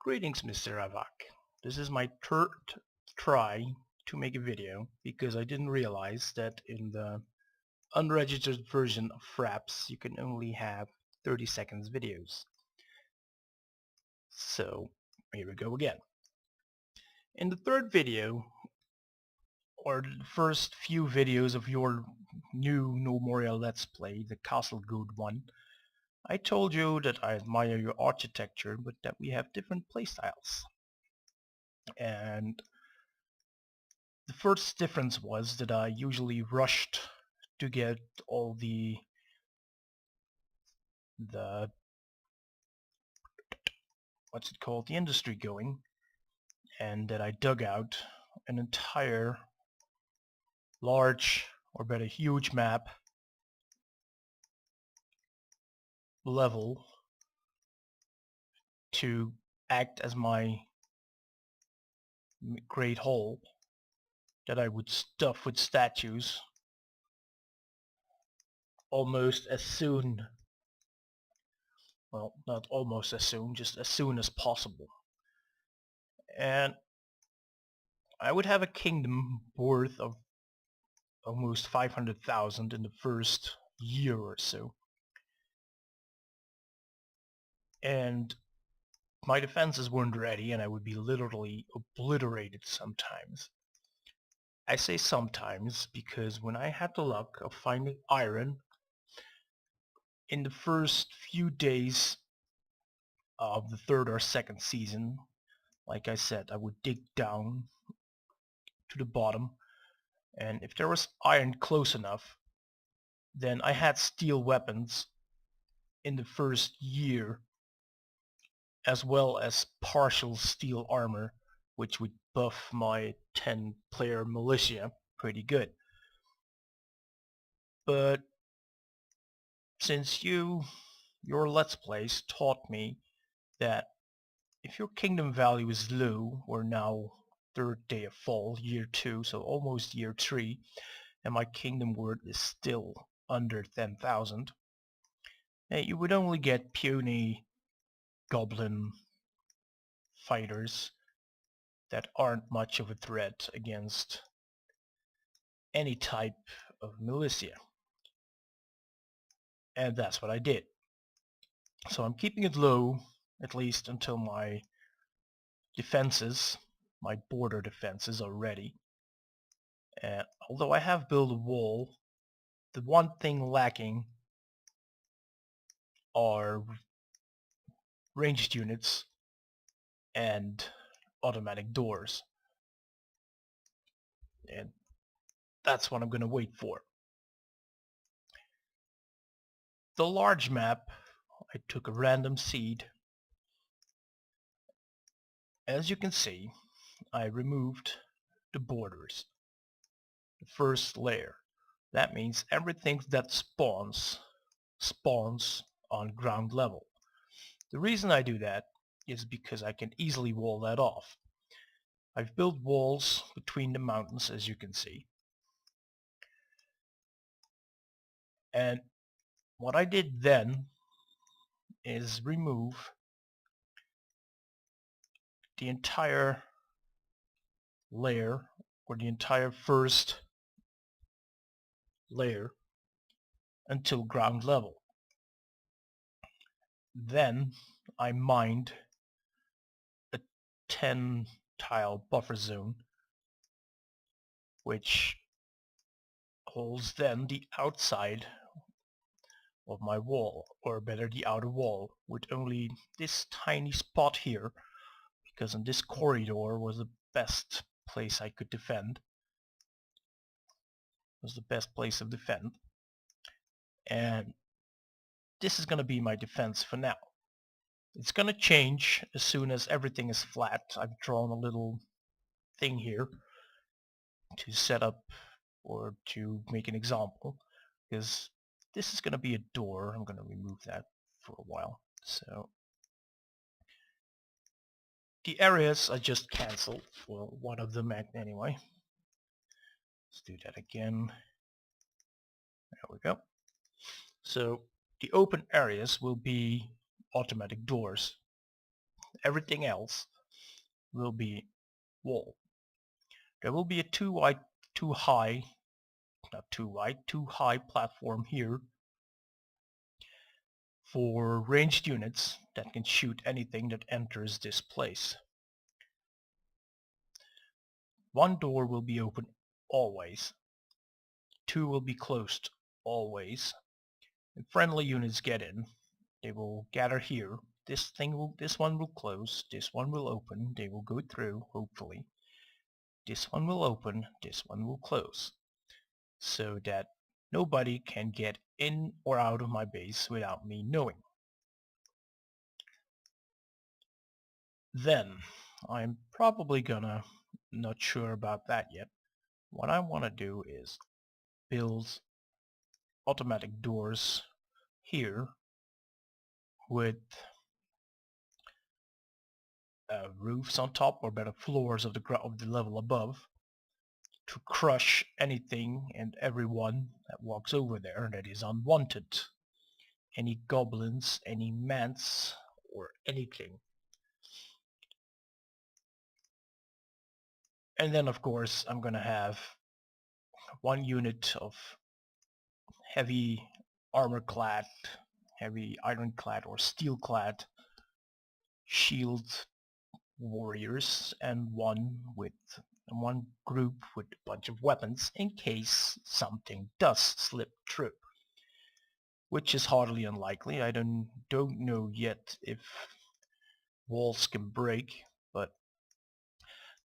Greetings, Mr. Avak. This is my third try to make a video because I didn't realize that in the unregistered version of fraps you can only have 30 seconds videos. So here we go again. In the third video, or the first few videos of your new gnomoria Let's Play, the Castle Good one, I told you that I admire your architecture but that we have different playstyles. And the first difference was that I usually rushed to get all the what's it called, the industry going, and that I dug out an entire large, or better huge map level to act as my great hall that I would stuff with statues almost as soon, well, not almost as soon, just as soon as possible. And I would have a kingdom worth of almost 500,000 in the first year or so. And my defenses weren't ready and I would be literally obliterated sometimes. I say sometimes because when I had the luck of finding iron in the first few days of the third or second season, like I said, I would dig down to the bottom, and if there was iron close enough, then I had steel weapons in the first year, as well as partial steel armor, which would buff my 10-player militia pretty good. But since your Let's Plays taught me that if your kingdom value is low, we're now third day of fall, year 2, so almost year 3, and my kingdom worth is still under 10,000, you would only get puny goblin fighters that aren't much of a threat against any type of militia. And that's what I did. So I'm keeping it low, at least until my defenses, my border defenses, are ready. And although I have built a wall, the one thing lacking are ranged units and automatic doors. And that's what I'm going to wait for. The large map, I took a random seed. As you can see, I removed the borders. The first layer. That means everything that spawns on ground level. The reason I do that is because I can easily wall that off. I've built walls between the mountains, as you can see. And what I did then is remove the entire layer, or the entire first layer, until ground level. Then I mined a 10 tile buffer zone, which holds then the outside of my wall, or better the outer wall, with only this tiny spot here, because in this corridor was the best place I could defend. Was the best place of defend. And this is going to be my defense for now. It's going to change as soon as everything is flat. I've drawn a little thing here to set up, or to make an example, because this is going to be a door. I'm going to remove that for a while. So the areas I just cancelled, well, one of them anyway. Let's do that again. There we go. So the open areas will be automatic doors, Everything else will be wall. There will be a too high platform here for ranged units that can shoot anything that enters this place. One door will be open always. Two will be closed always. When friendly units get in, they will gather here. This one will close, this one will open, they will go through, hopefully. This one will open, this one will close. So that nobody can get in or out of my base without me knowing. Then, I'm probably gonna, not sure about that yet, what I want to do is build automatic doors here with roofs on top, or better, floors of the level above, to crush anything and everyone that walks over there that is unwanted. Any goblins, any mants, or anything. And then of course I'm gonna have one unit of heavy armor-clad, heavy ironclad or steel-clad shield warriors, and one group with a bunch of weapons in case something does slip through, which is hardly unlikely. I don't know yet if walls can break, but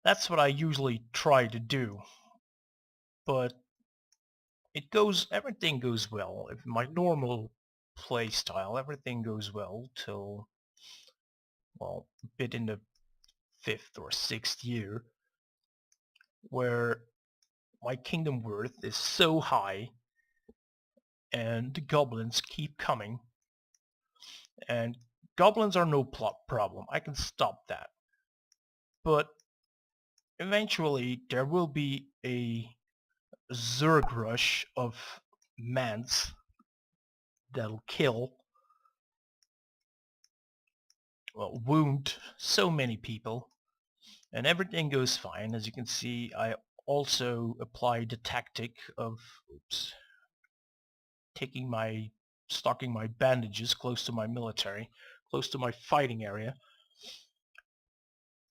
that's what I usually try to do. But everything goes well. If my normal playstyle, everything goes well till, well, a bit in the 5th or 6th year, where my kingdom worth is so high and the goblins keep coming. And goblins are no problem. I can stop that. But eventually there will be a Zerg rush of mans that'll kill, well, wound so many people, and everything goes fine. As you can see, I also applied the tactic of stocking my bandages close to my military, close to my fighting area.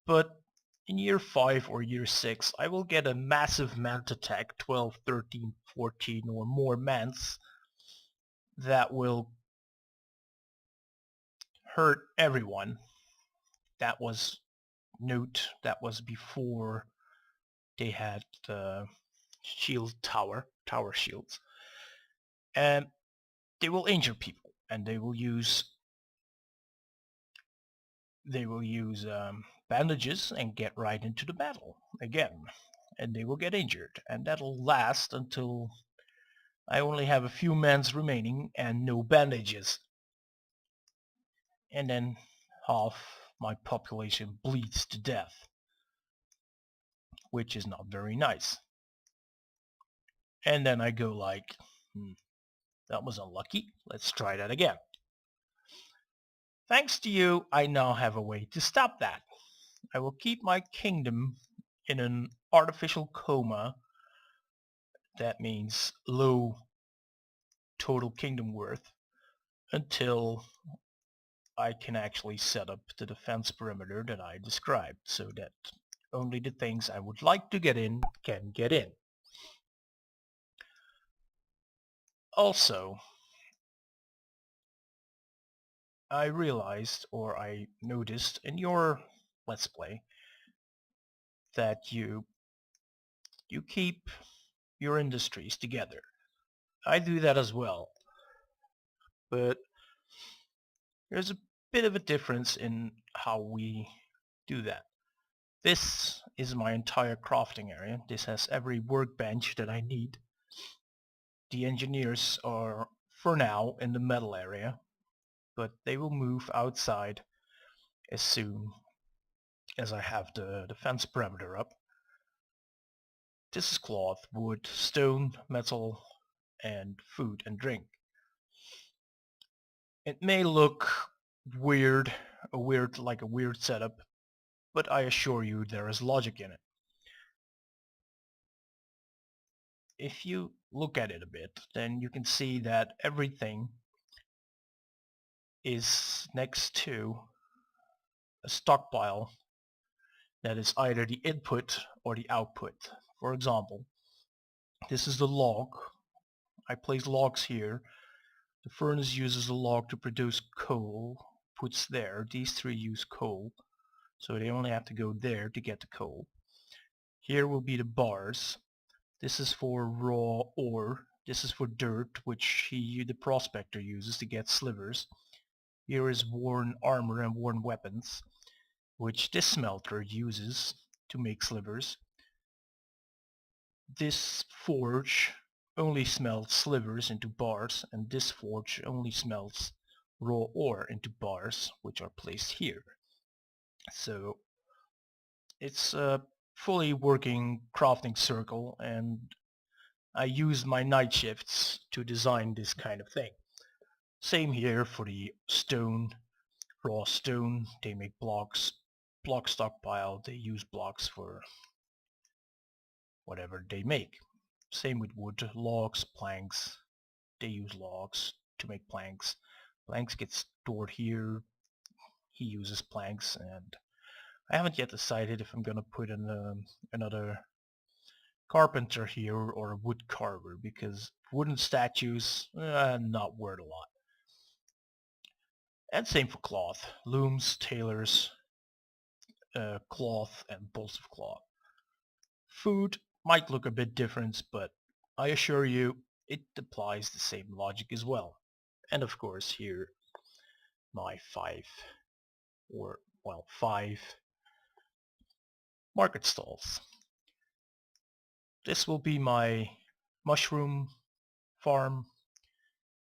But in year 5 or year 6, I will get a massive mant attack, 12, 13, 14 or more mants, that will hurt everyone. That was before they had tower shields. And they will injure people, and they will use bandages and get right into the battle again, and they will get injured, and that'll last until I only have a few mans remaining and no bandages, and then half my population bleeds to death, which is not very nice. And then I go like, that was unlucky, let's try that again. Thanks to you, I now have a way to stop that. I will keep my kingdom in an artificial coma. That means low total kingdom worth until I can actually set up the defense perimeter that I described, so that only the things I would like to get in can get in. Also, I realized, or I noticed in your Let's Play, that you keep your industries together. I do that as well, but there's a bit of a difference in how we do that. This is my entire crafting area. This has every workbench that I need. The engineers are, for now, in the metal area, but they will move outside as soon as I have the defense perimeter up. This is cloth, wood, stone, metal, and food and drink. It may look weird a weird setup, but I assure you there is logic in it. If you look at it a bit, then you can see that everything is next to a stockpile that is either the input or the output. For example, this is the log. I place logs here. The furnace uses a log to produce coal, puts there. These three use coal, so they only have to go there to get the coal. Here will be the bars. This is for raw ore. This is for dirt, which the prospector uses to get slivers. Here is worn armor and worn weapons, which this smelter uses to make slivers. This forge only smelts slivers into bars, and this forge only smelts raw ore into bars, which are placed here. So it's a fully working crafting circle, and I use my night shifts to design this kind of thing. Same here for the stone, raw stone. They make blocks, block stockpile. They use blocks for whatever they make. Same with wood, logs, planks. They use logs to make planks. Planks get stored here. He uses planks, and I haven't yet decided if I'm gonna put in another carpenter here or a wood carver, because wooden statues not worth a lot. And same for cloth. Looms, tailors, cloth, and bolts of cloth. Food might look a bit different, but I assure you it applies the same logic as well. And of course here my five market stalls. This will be my mushroom farm.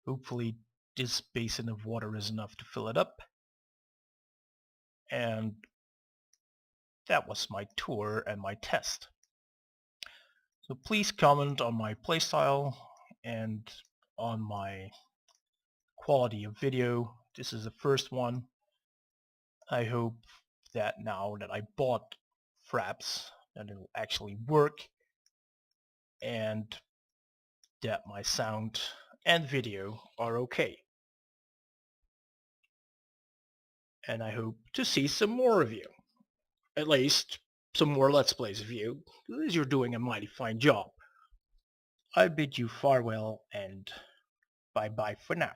Hopefully this basin of water is enough to fill it up. And that was my tour and my test. So please comment on my playstyle and on my quality of video. This is the first one. I hope that now that I bought fraps that it'll actually work, and that my sound and video are okay. And I hope to see some more of you. At least some more Let's Plays of you, as you're doing a mighty fine job. I bid you farewell and bye-bye for now.